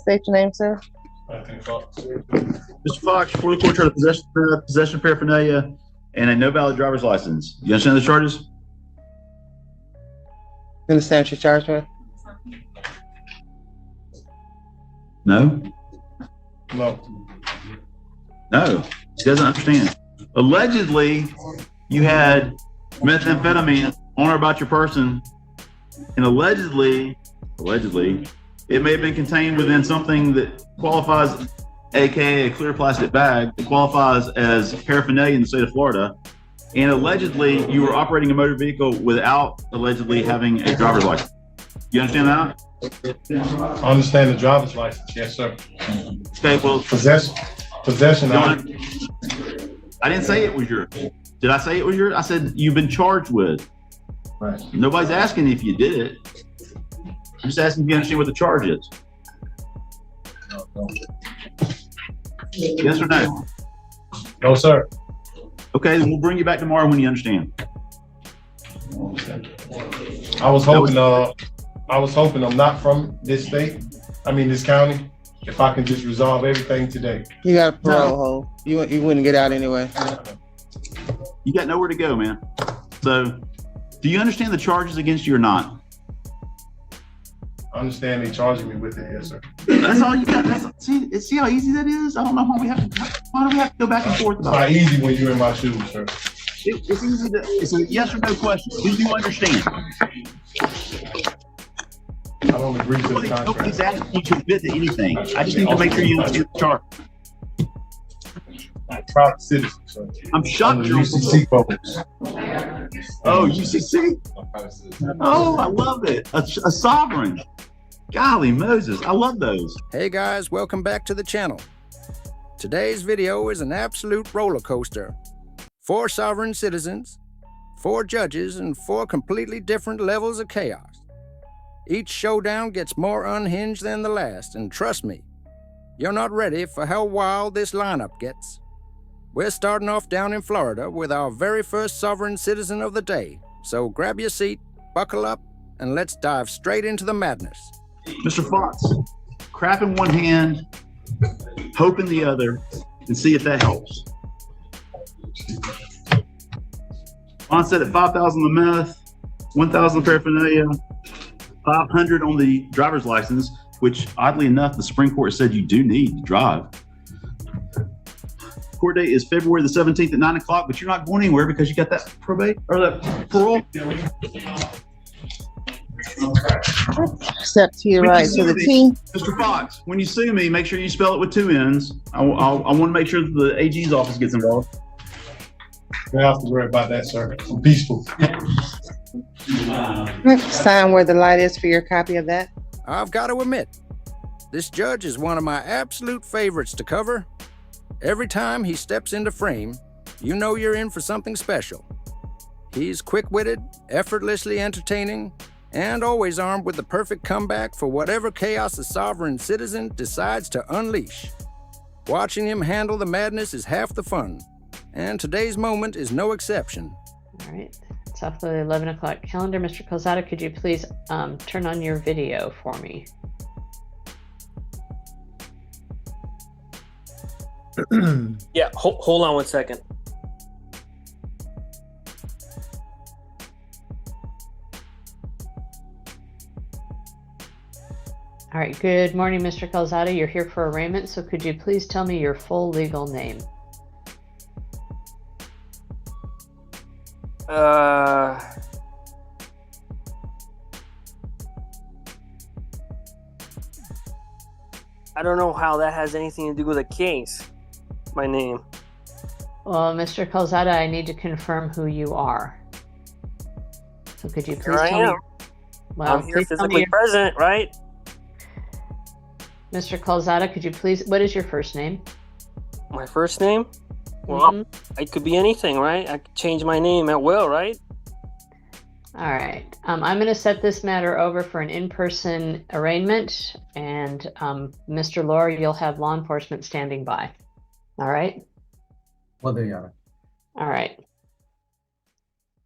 State your name, sir. Mr. Fox, before the court charge possession of paraphernalia and a no valid driver's license. You understand the charges? You understand what you're charged with? No? No. She doesn't understand. Allegedly, you had methamphetamine on or about your person, and allegedly, it may have been contained within something that qualifies, aka a clear plastic bag, that qualifies as paraphernalia in the state of Florida. And allegedly, you were operating a motor vehicle without allegedly having a driver's license. You understand that? I understand the driver's license, yes, sir. Okay, well, possession. I didn't say it was yours. Did I say it was yours? I said you've been charged with. Right. Nobody's asking if you did it. I'm just asking if you understand what the charge is. No. Yes or no? No, sir. Okay, then we'll bring you back tomorrow when you understand. I was hoping I'm not from this state. This county. If I can just resolve everything today. You got a parole hold. You wouldn't get out anyway. You got nowhere to go, man. So, do you understand the charges against you or not? I understand they charging me with it, yes, sir. That's all you got. See how easy that is? I don't know why do we have to go back and forth about it? It's not easy when you're in my shoes, sir. It's easy it's a yes or no question. Do you understand? I don't agree to the contract. Nobody's asking you to admit to anything. I just need to make sure you understand the charge. I'm a proud citizen, sir. I'm shocked you're UCC folks. Oh, UCC? Oh, I love it. A sovereign. Golly Moses, I love those. Hey guys, welcome back to the channel. Today's video is an absolute roller coaster. 4 sovereign citizens, 4 judges, and 4 completely different levels of chaos. Each showdown gets more unhinged than the last, and trust me, you're not ready for how wild this lineup gets. We're starting off down in Florida with our very first sovereign citizen of the day, so grab your seat, buckle up, and let's dive straight into the madness. Mr. Fox, crap in one hand, hope in the other, and see if that helps. Onset at 5,000 the meth, 1,000 paraphernalia, 500 on the driver's license, which oddly enough, the Supreme Court said you do need to drive. Court date is February the 17th at 9 o'clock, but you're not going anywhere because you got that probate or that parole. Step to your right to the T. Mr. Fox, when you sue me, make sure you spell it with 2 N's. I want to make sure that the AG's office gets involved. You don't have to worry about that, sir. I'm peaceful. Sign where the light is for your copy of that. I've got to admit, this judge is one of my absolute favorites to cover. Every time he steps into frame, you know you're in for something special. He's quick-witted, effortlessly entertaining, and always armed with the perfect comeback for whatever chaos a sovereign citizen decides to unleash. Watching him handle the madness is half the fun, and today's moment is no exception. All right, it's off the 11 o'clock calendar. Mr. Calzada, could you please turn on your video for me? Yeah, hold on one second. All right, good morning, Mr. Calzada. You're here for arraignment, so could you please tell me your full legal name? I don't know how that has anything to do with a case. My name. Well, Mr. Calzada, I need to confirm who you are. So could you please tell me? Well, I'm here physically present, right? Mr. Calzada, could you please, what is your first name? My first name? Well, it could be anything, right? I could change my name at will, right? All right. I'm going to set this matter over for an in-person arraignment, and Mr. Lohr, you'll have law enforcement standing by. All right? Well, there you are. All right.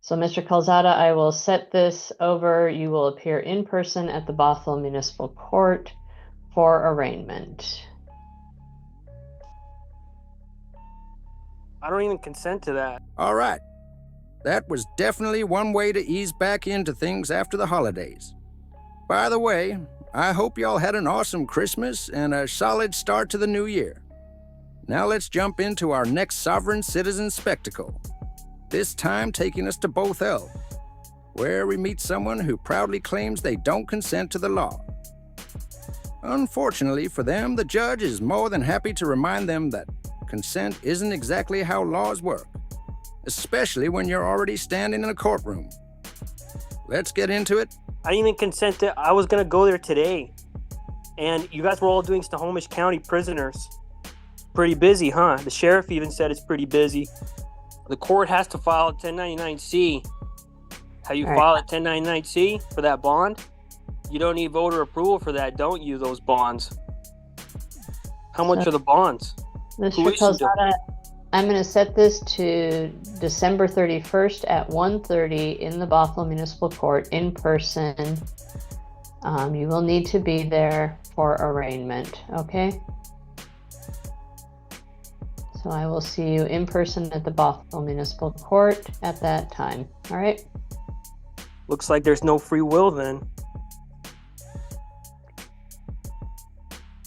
So, Mr. Calzada, I will set this over. You will appear in person at the Bothell Municipal Court for arraignment. I don't even consent to that. All right. That was definitely one way to ease back into things after the holidays. By the way, I hope y'all had an awesome Christmas and a solid start to the new year. Now let's jump into our next sovereign citizen spectacle. This time taking us to Bothell, where we meet someone who proudly claims they don't consent to the law. Unfortunately for them, the judge is more than happy to remind them that consent isn't exactly how laws work, especially when you're already standing in a courtroom. Let's get into it. I didn't even consent to. I was gonna go there today, and you guys were all doing Snohomish County prisoners. Pretty busy, huh? The sheriff even said it's pretty busy. The court has to file a 1099-C. How you file a 1099-C for that bond? You don't need voter approval for that, don't you? Those bonds. How much are the bonds? Mr. Calzada, I'm going to set this to December 31st at 1:30 in the Bothell Municipal Court in person. You will need to be there for arraignment, okay? So I will see you in person at the Bothell Municipal Court at that time, all right? Looks like there's no free will then.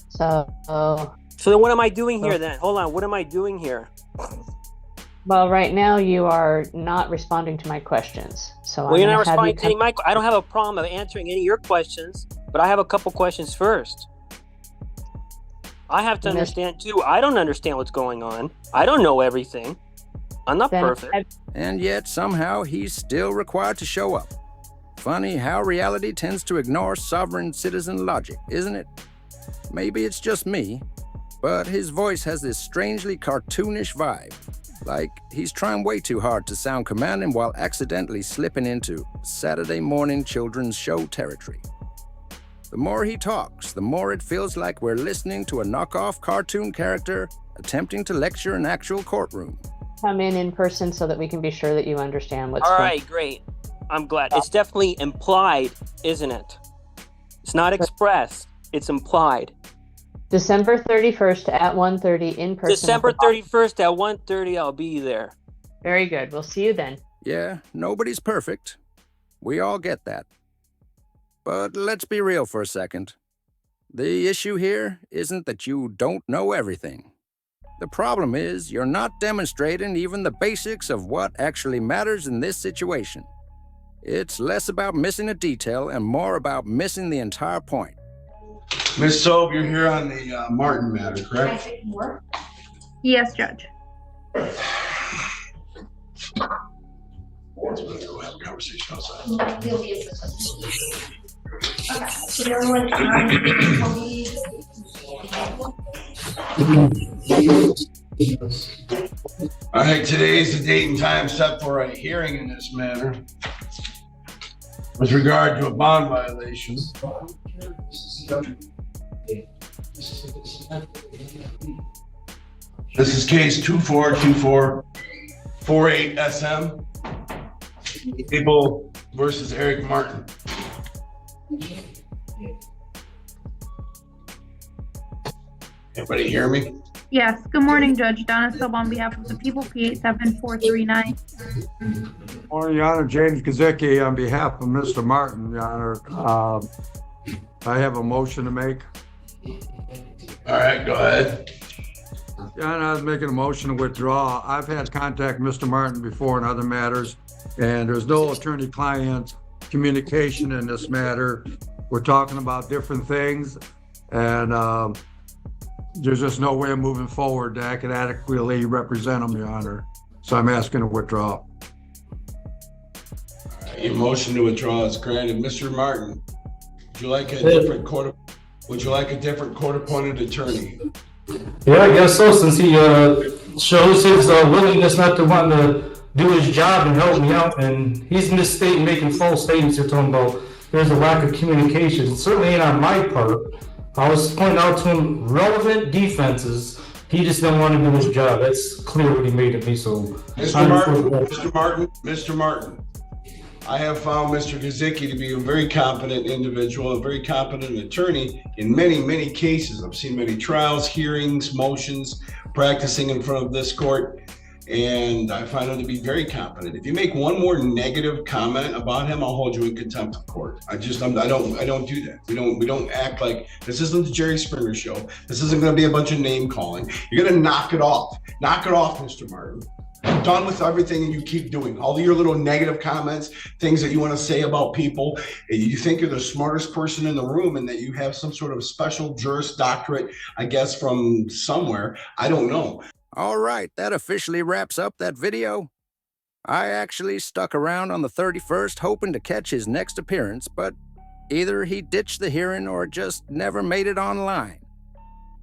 So then what am I doing here then? Hold on, what am I doing here? Well, right now you are not responding to my questions. So Well, you're not responding to any of my I don't have a problem of answering any of your questions, but I have a couple questions first. I have to understand too. I don't understand what's going on. I don't know everything. I'm not perfect. And yet somehow he's still required to show up. Funny how reality tends to ignore sovereign citizen logic, isn't it? Maybe it's just me, but his voice has this strangely cartoonish vibe. Like he's trying way too hard to sound commanding while accidentally slipping into Saturday morning children's show territory. The more he talks, the more it feels like we're listening to a knockoff cartoon character attempting to lecture an actual courtroom. Come in person so that we can be sure that you understand what's All going on. right, great. I'm glad. It's definitely implied, isn't it? It's not expressed. It's implied. December 31st at 1:30 in person. December 31st at 1:30, I'll be there. Very good. We'll see you then. Yeah, nobody's perfect. We all get that. But let's be real for a second. The issue here isn't that you don't know everything. The problem is you're not demonstrating even the basics of what actually matters in this situation. It's less about missing a detail and more about missing the entire point. Ms. Sobe, you're here on the Martin matter, correct? Yes, Judge. We'll have a conversation outside. Okay, so everyone, all right, today is the date and time set for a hearing in this matter with regard to a bond violation. This is case 242448 SM. People versus Eric Martin. Everybody hear me? yes, good morning, Judge. Donna Sobe on behalf of the people, P87439. Morning, Your Honor. James Gazicki on behalf of Mr. Martin, Your Honor. I have a motion to make. All right, go ahead. Your Honor, I was making a motion to withdraw. I've had contact Mr. Martin before in other matters, and there's no attorney-client communication in this matter. We're talking about different things, and there's just no way of moving forward that I could adequately represent him, Your Honor. So I'm asking to withdraw. Your motion to withdraw is granted. Mr. Martin, would you like a different court-appointed attorney? Yeah, I guess so, since he shows his willingness not to want to do his job and help me out, and he's misstating, making false statements. You're talking about there's a lack of communication. It certainly ain't on my part. I was pointing out to him relevant defenses. He just didn't want to do his job. That's clear what he made of me. So, Mr. Martin, I have found Mr. Gazicki to be a very competent individual, a very competent attorney in many, many cases. I've seen many trials, hearings, motions, practicing in front of this court, and I find him to be very competent. If you make one more negative comment about him, I'll hold you in contempt of court. I don't do that. We don't act like this isn't the Jerry Springer show. This isn't going to be a bunch of name calling. You're going to knock it off. Knock it off, Mr. Martin. I'm done with everything and you keep doing all your little negative comments, things that you want to say about people. And you think you're the smartest person in the room and that you have some sort of special Juris Doctorate, I guess, from somewhere. I don't know. All right, that officially wraps up that video. I actually stuck around on the 31st hoping to catch his next appearance, but either he ditched the hearing or just never made it online.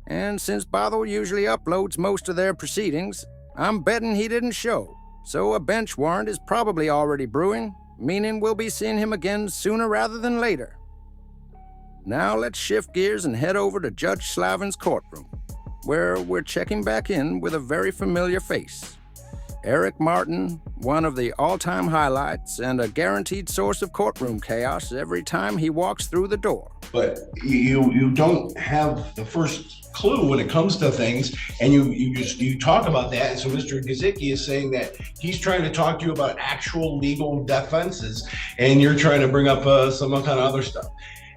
And since Bothell usually uploads most of their proceedings, I'm betting he didn't show, so a bench warrant is probably already brewing, meaning we'll be seeing him again sooner rather than later. Now let's shift gears and head over to Judge Slavin's courtroom, where we're checking back in with a very familiar face. Eric Martin, one of the all-time highlights and a guaranteed source of courtroom chaos every time he walks through the door. But you don't have the first clue when it comes to things, and you talk about that. And so Mr. Gazicki is saying that he's trying to talk to you about actual legal defenses, and you're trying to bring up some kind of other stuff.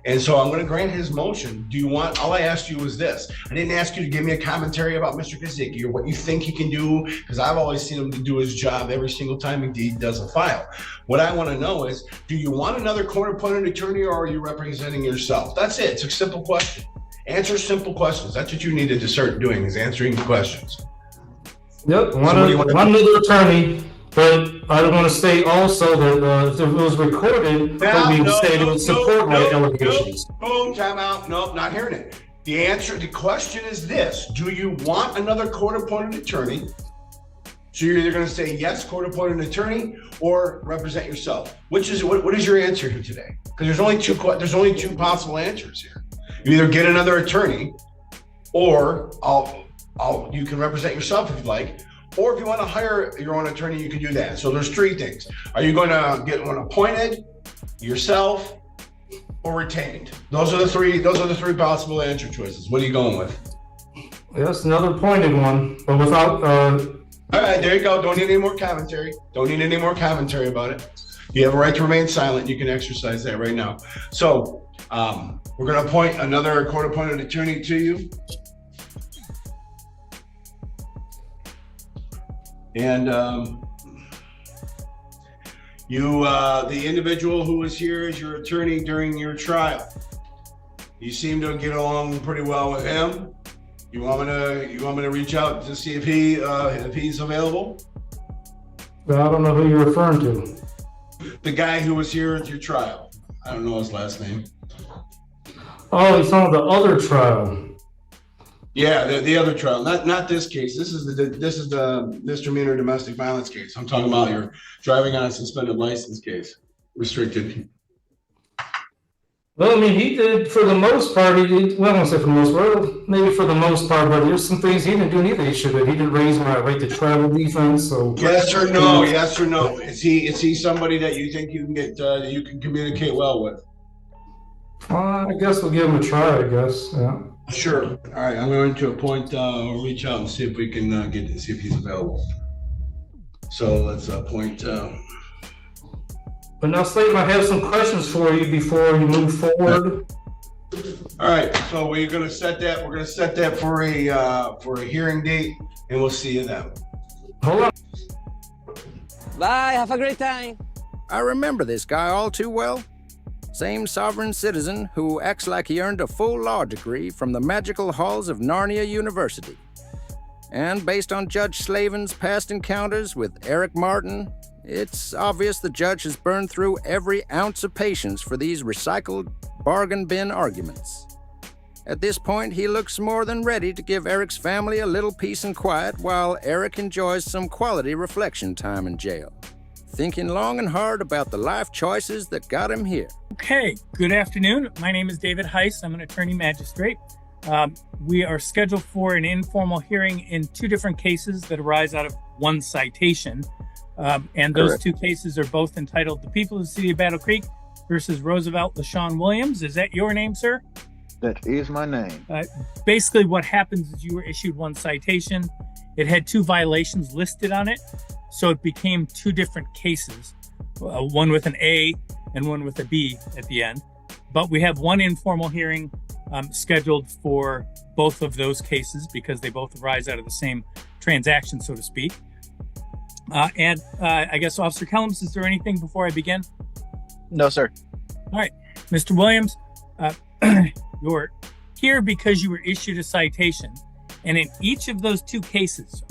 And so I'm going to grant his motion. Do you want, all I asked you was this. I didn't ask you to give me a commentary about Mr. Gazicki or what you think he can do, because I've always seen him to do his job every single time he does a file. What I want to know is, do you want another court-appointed attorney or are you representing yourself? That's it. It's a simple question. Answer simple questions. That's what you needed to start doing, is answering the questions. Yep, one other attorney. But I want to state also that if it was recorded, that we would say it would support my allegations. Boom, time out. Nope, not hearing it. The question is this. Do you want another court-appointed attorney? So you're either going to say yes, court-appointed attorney, or represent yourself. What is your answer here today? Because there's only two possible answers here. You either get another attorney, or you can represent yourself if you'd like. Or if you want to hire your own attorney, you can do that. So there's three things. Are you going to get one appointed, yourself, or retained? Those are the three possible answer choices. What are you going with? Yes, another appointed one, but without. All right, there you go. Don't need any more commentary. Don't need any more commentary about it. You have a right to remain silent. You can exercise that right now. So we're going to appoint another court-appointed attorney to you. And the individual who was here as your attorney during your trial, you seem to get along pretty well with him. You want me to reach out to see if he's available? Well, I don't know who you're referring to. The guy who was here at your trial. I don't know his last name. Oh, he's on the other trial. Yeah, the other trial, not this case. This is the misdemeanor domestic violence case. I'm talking about your driving on a suspended license case, restricted. Well, I mean, he did for the most part. Well, I won't say for the most part. Maybe for the most part, but there's some things he didn't do neither. He didn't raise my right to travel defense. So yes or no? Yes or no? Is he somebody that you think you can get you can communicate well with? I guess we'll give him a try. I guess. Yeah. Sure. All right. I'm going to appoint reach out and see if we can see if he's available. So let's appoint. But now, Slayton, I have some questions for you before you move forward. All right. So we're going to set that. We're going to set that for a hearing date, and we'll see you then. Hold on. Bye. Have a great time. I remember this guy all too well. Same sovereign citizen who acts like he earned a full law degree from the magical halls of Narnia University. And based on Judge Slavin's past encounters with Eric Martin, it's obvious the judge has burned through every ounce of patience for these recycled bargain bin arguments. At this point, he looks more than ready to give Eric's family a little peace and quiet while Eric enjoys some quality reflection time in jail, thinking long and hard about the life choices that got him here. Okay, good afternoon. My name is David Heiss. I'm an attorney magistrate. We are scheduled for an informal hearing in two different cases that arise out of one citation. And those Correct. two cases are both entitled The People of the City of Battle Creek versus Roosevelt LaShawn Williams. Is that your name, sir? That is my name. Basically, what happens is you were issued one citation. It had two violations listed on it, so it became two different cases, one with an A and one with a B at the end. But we have one informal hearing scheduled for both of those cases because they both arise out of the same transaction, so to speak. And I guess, Officer Kellums, is there anything before I begin? No, sir. All right, Mr. Williams, you're here because you were issued a citation. And in each of those two cases,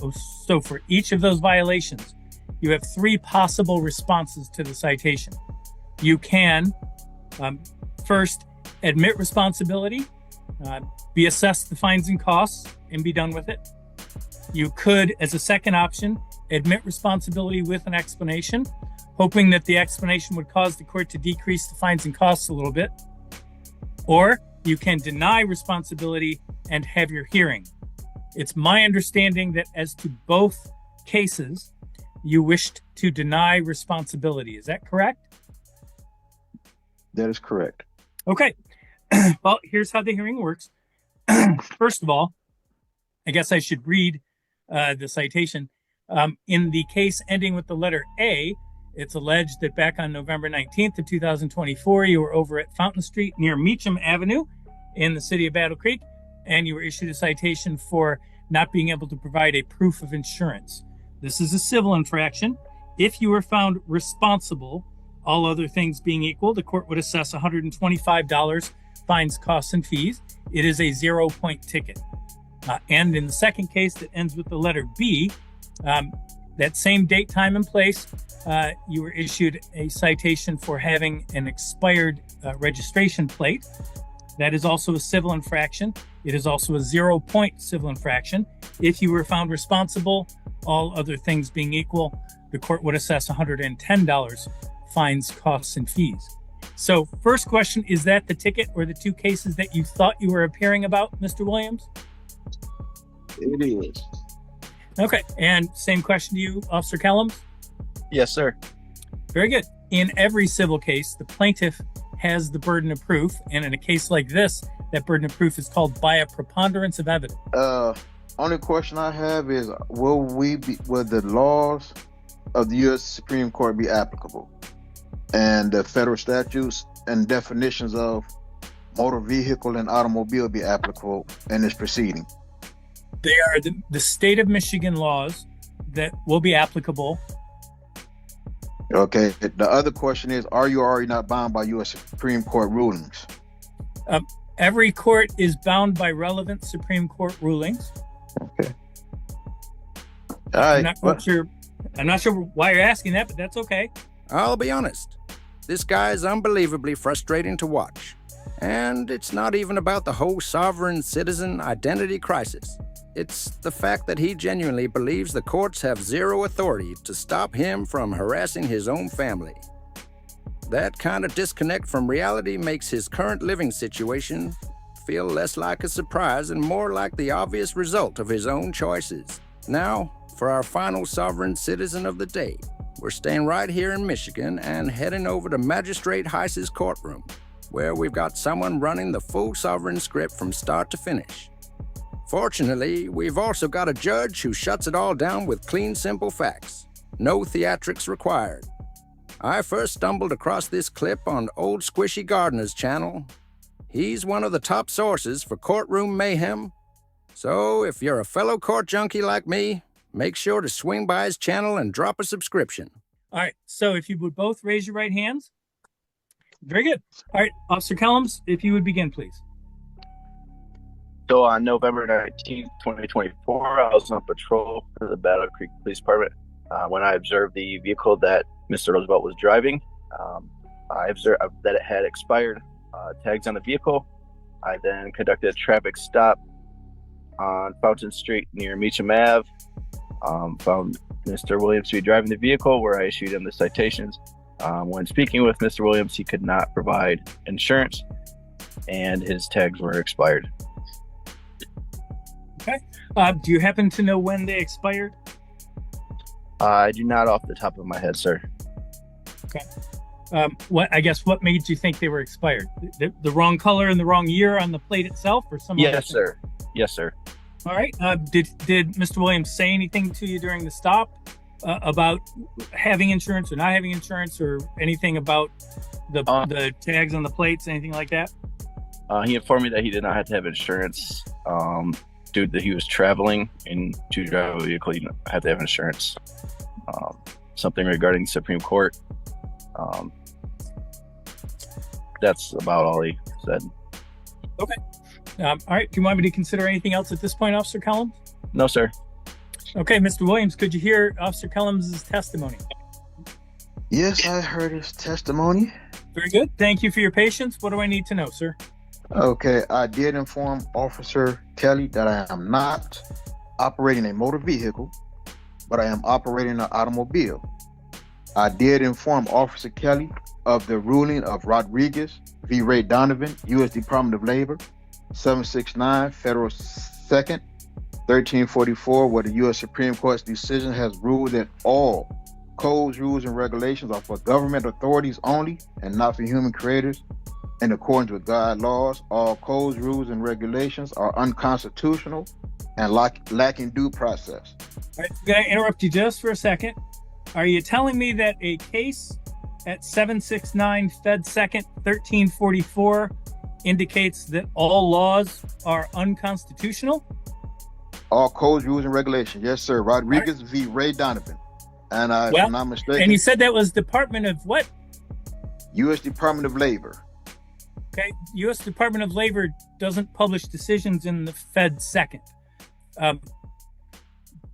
so for each of those violations, you have three possible responses to the citation. You can first admit responsibility, be assessed the fines and costs, and be done with it. You could, as a second option, admit responsibility with an explanation, hoping that the explanation would cause the court to decrease the fines and costs a little bit. Or you can deny responsibility and have your hearing. It's my understanding that as to both cases, you wished to deny responsibility. Is that correct? That is correct. Okay. Well, here's how the hearing works. First of all, I guess I should read the citation. In the case ending with the letter A, it's alleged that back on November 19th of 2024, you were over at Fountain Street near Meacham Avenue in the city of Battle Creek, and you were issued a citation for not being able to provide a proof of insurance. This is a civil infraction. If you were found responsible, all other things being equal, the court would assess $125 fines, costs, and fees. It is a 0-point ticket. And in the second case that ends with the letter B, that same date, time, and place, you were issued a citation for having an expired registration plate. That is also a civil infraction. It is also a 0-point civil infraction. If you were found responsible, all other things being equal, the court would assess $110 fines, costs, and fees. So first question, is that the ticket or the two cases that you thought you were appearing about, Mr. Williams? It is. Okay, and same question to you, Officer Kellums? Yes, sir. Very good. In every civil case, the plaintiff has the burden of proof, and in a case like this, that burden of proof is called by a preponderance of evidence. Only question I have is, will the laws of the U.S. Supreme Court be applicable, and the federal statutes and definitions of motor vehicle and automobile be applicable in this proceeding? They are the state of Michigan laws that will be applicable. Okay. The other question is, are you already not bound by U.S. Supreme Court rulings? Every court is bound by relevant Supreme Court rulings. Okay. All right. I'm not sure why you're asking that, but that's okay. I'll be honest. This guy is unbelievably frustrating to watch. And it's not even about the whole sovereign citizen identity crisis. It's the fact that he genuinely believes the courts have zero authority to stop him from harassing his own family. That kind of disconnect from reality makes his current living situation feel less like a surprise and more like the obvious result of his own choices. Now, for our final sovereign citizen of the day, we're staying right here in Michigan and heading over to Magistrate Heiss's courtroom, where we've got someone running the full sovereign script from start to finish. Fortunately, we've also got a judge who shuts it all down with clean, simple facts. No theatrics required. I first stumbled across this clip on Old Squishy Gardner's channel. He's one of the top sources for courtroom mayhem. So if you're a fellow court junkie like me, make sure to swing by his channel and drop a subscription. All right, so if you would both raise your right hands. Very good. All right, Officer Kellums, if you would begin, please. So on November 19th, 2024, I was on patrol for the Battle Creek Police Department when I observed the vehicle that Mr. Roosevelt was driving. I observed that it had expired tags on the vehicle. I then conducted a traffic stop on Fountain Street near Meacham Ave. Found Mr. Williams to be driving the vehicle, where I issued him the citations. When speaking with Mr. Williams, he could not provide insurance and his tags were expired. Okay. Do you happen to know when they expired? I do not off the top of my head, sir. Okay. What made you think they were expired? The wrong color and the wrong year on the plate itself, or some other Yes, thing? sir. Yes, sir. All right. Did Mr. Williams say anything to you during the stop about having insurance or not having insurance, or anything about the tags on the plates, anything like that? He informed me that he did not have to have insurance due to that he was traveling, and to drive a vehicle, you don't have to have insurance. Something regarding Supreme Court. That's about all he said. Okay. All right. Do you want me to consider anything else at this point, Officer Kellums? No, sir. Okay, Mr. Williams, could you hear Officer Kellums' testimony? Yes, I heard his testimony. Very good. Thank you for your patience. What do I need to know, sir? Okay, I did inform Officer Kelly that I am not operating a motor vehicle, but I am operating an automobile. I did inform Officer Kelly of the ruling of Rodriguez v. Ray Donovan, U.S. Department of Labor, 769 Federal 2nd, 1344, where the U.S. Supreme Court's decision has ruled that all codes, rules, and regulations are for government authorities only and not for human creators. In accordance with God laws, all codes, rules, and regulations are unconstitutional and lacking due process. All right, I'm going to interrupt you just for a second. Are you telling me that a case at 769 Fed 2nd, 1344 indicates that all laws are unconstitutional? All codes, rules, and regulations. Yes, sir. Rodriguez v. Ray Donovan. And if I'm not mistaken. And you said that was Department of what? U.S. Department of Labor. Okay. U.S. Department of Labor doesn't publish decisions in the Fed 2nd. Can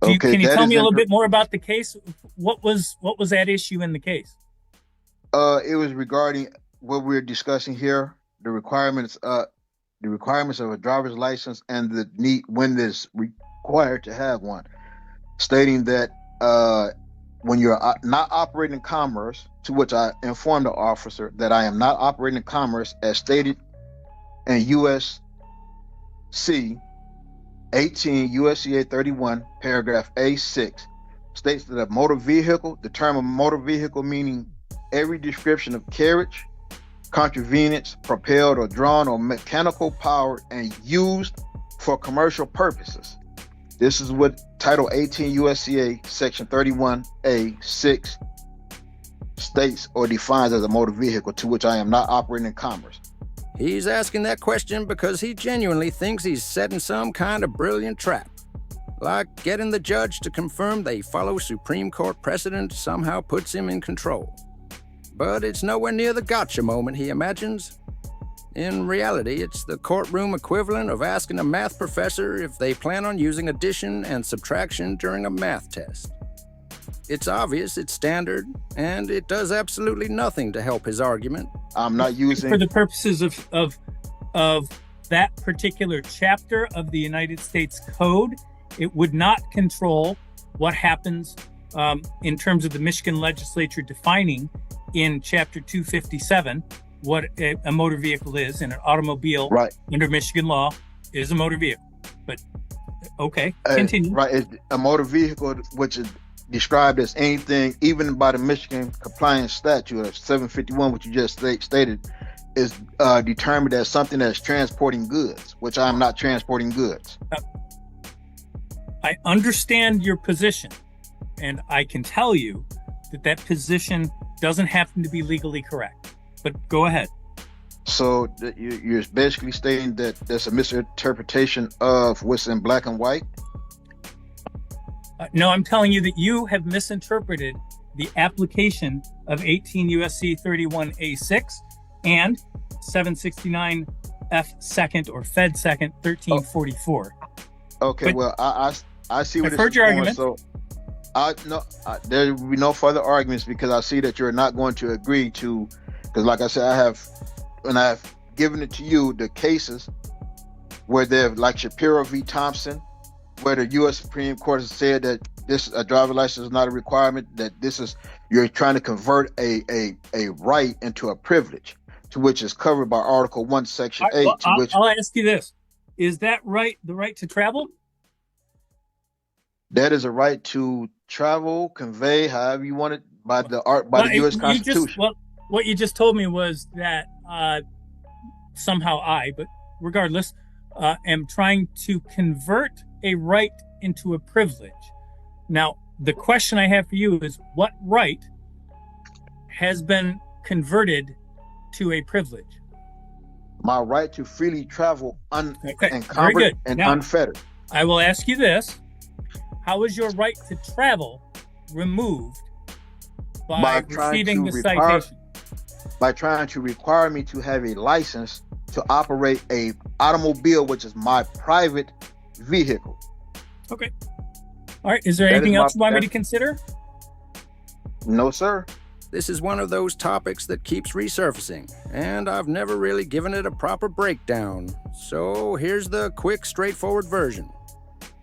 you tell me a little bit more about the case? What was that issue in the case? It was regarding what we're discussing here, the requirements of a driver's license and the need when it's required to have one, stating that when you're not operating in commerce, to which I informed the officer that I am not operating in commerce as stated in USC 18 USCA 31 paragraph A6 states that a motor vehicle, the term of motor vehicle meaning every description of carriage, conveyance, propelled or drawn or mechanical powered and used for commercial purposes. This is what Title 18 USCA Section 31A6 states or defines as a motor vehicle, to which I am not operating in commerce. He's asking that question because he genuinely thinks he's setting some kind of brilliant trap. Like getting the judge to confirm they follow Supreme Court precedent somehow puts him in control. But it's nowhere near the gotcha moment he imagines. In reality, it's the courtroom equivalent of asking a math professor if they plan on using addition and subtraction during a math test. It's obvious, it's standard, and it does absolutely nothing to help his argument. I'm not using... For the purposes of that particular chapter of the United States Code, it would not control what happens in terms of the Michigan legislature defining in Chapter 257 what a motor vehicle is, and an automobile under Michigan law is a motor vehicle. But okay, continue. Right, a motor vehicle, which is described as anything, even by the Michigan compliance statute of 751, which you just stated, is determined as something that's transporting goods, which I'm not transporting goods. I understand your position, and I can tell you that position doesn't happen to be legally correct. But go ahead. So you're basically stating that there's a misinterpretation of what's in black and white? No, I'm telling you that you have misinterpreted the application of 18 USC 31A6 and 769 F second or Fed second 1344. Okay, but, well, I see what I've heard your argument. So there will be no further arguments because I see that you're not going to agree to, because like I said, when I've given it to you, the cases where they're like Shapiro v. Thompson, where the U.S. Supreme Court has said that a driver license is not a requirement, that you're trying to convert a right into a privilege, to which is covered by Article 1, Section 8. I'll ask you this. Is that right, the right to travel? That is a right to travel, convey, however you want it, by the Well, the U.S. Constitution. What you just told me was that somehow but regardless, am trying to convert a right into a privilege. Now, the question I have for you is, what right has been converted to a privilege? My right to freely travel Very encumbered good. and Now, unfettered. I will ask you this. How is your right to travel removed by receiving the citation? By trying to require me to have a license to operate a automobile, which is my private vehicle. Okay. All right. Is there anything else you want me to consider? No, sir. This is one of those topics that keeps resurfacing, and I've never really given it a proper breakdown. So here's the quick, straightforward version.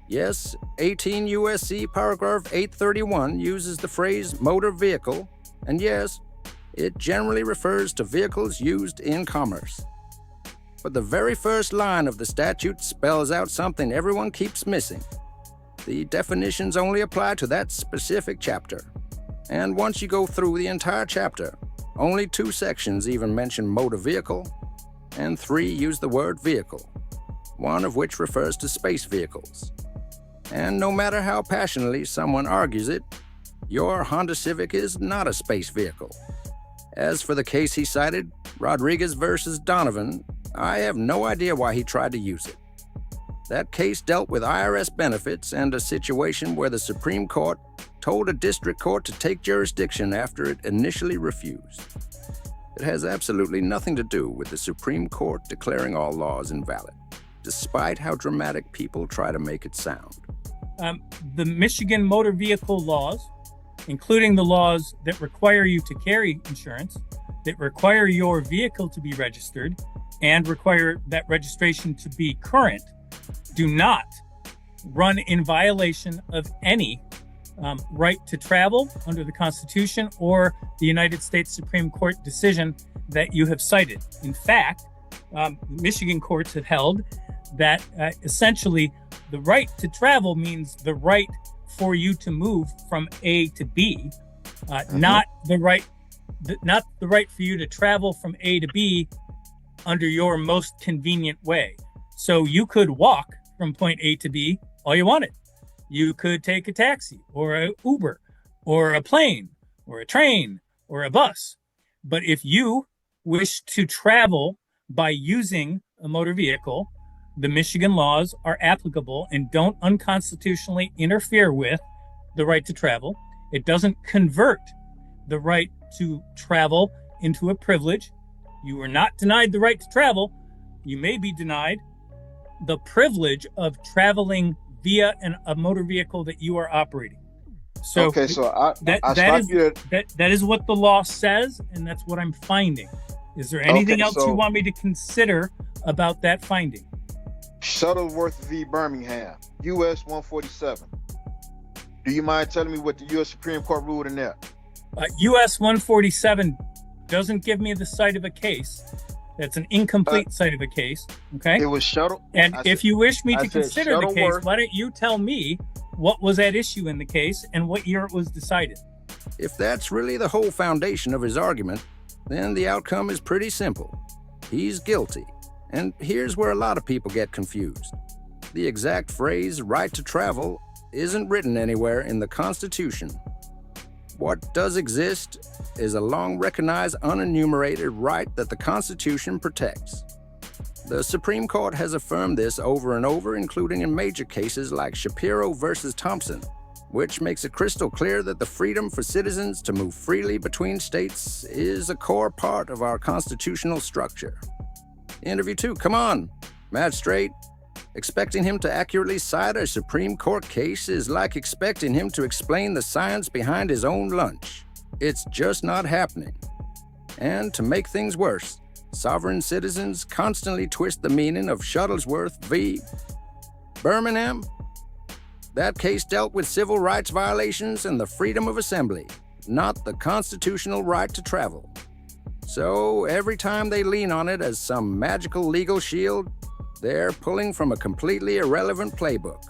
Yes, 18 U.S.C. paragraph 831 uses the phrase motor vehicle, and yes, it generally refers to vehicles used in commerce. But the very first line of the statute spells out something everyone keeps missing. The definitions only apply to that specific chapter. And once you go through the entire chapter, only 2 sections even mention motor vehicle, and 3 use the word vehicle, one of which refers to space vehicles. And no matter how passionately someone argues it, your Honda Civic is not a space vehicle. As for the case he cited, Rodriguez versus Donovan, I have no idea why he tried to use it. That case dealt with IRS benefits and a situation where the Supreme Court told a district court to take jurisdiction after it initially refused. It has absolutely nothing to do with the Supreme Court declaring all laws invalid, despite how dramatic people try to make it sound. The Michigan motor vehicle laws, including the laws that require you to carry insurance, that require your vehicle to be registered, and require that registration to be current, do not run in violation of any right to travel under the Constitution or the United States Supreme Court decision that you have cited. In fact, Michigan courts have held that essentially the right to travel means the right for you to move from A to B, not the right for you to travel from A to B under your most convenient way. So you could walk from point A to B all you wanted. You could take a taxi or an Uber or a plane or a train or a bus. But if you wish to travel by using a motor vehicle, the Michigan laws are applicable and don't unconstitutionally interfere with the right to travel. It doesn't convert the right to travel into a privilege. You are not denied the right to travel. You may be denied the privilege of traveling via a motor vehicle that you are operating. So, okay, so that is what the law says, and that's what I'm finding. Is there anything else you want me to consider about that finding? Shuttleworth v. Birmingham, U.S. 147. Do you mind telling me what the U.S. Supreme Court ruled in there? U.S. 147 doesn't give me the site of a case. That's an incomplete site of a case. Okay. It was Shuttle. And if you wish me to consider the case, why don't you tell me what was at issue in the case and what year it was decided? If that's really the whole foundation of his argument, then the outcome is pretty simple. He's guilty. And here's where a lot of people get confused. The exact phrase, right to travel, isn't written anywhere in the Constitution. What does exist is a long-recognized unenumerated right that the Constitution protects. The Supreme Court has affirmed this over and over, including in major cases like Shapiro versus Thompson, which makes it crystal clear that the freedom for citizens to move freely between states is a core part of our constitutional structure. Interview 2, come on, magistrate. Expecting him to accurately cite a Supreme Court case is like expecting him to explain the science behind his own lunch. It's just not happening. And to make things worse, sovereign citizens constantly twist the meaning of Shuttlesworth v. Birmingham. That case dealt with civil rights violations and the freedom of assembly, not the constitutional right to travel. So every time they lean on it as some magical legal shield, they're pulling from a completely irrelevant playbook.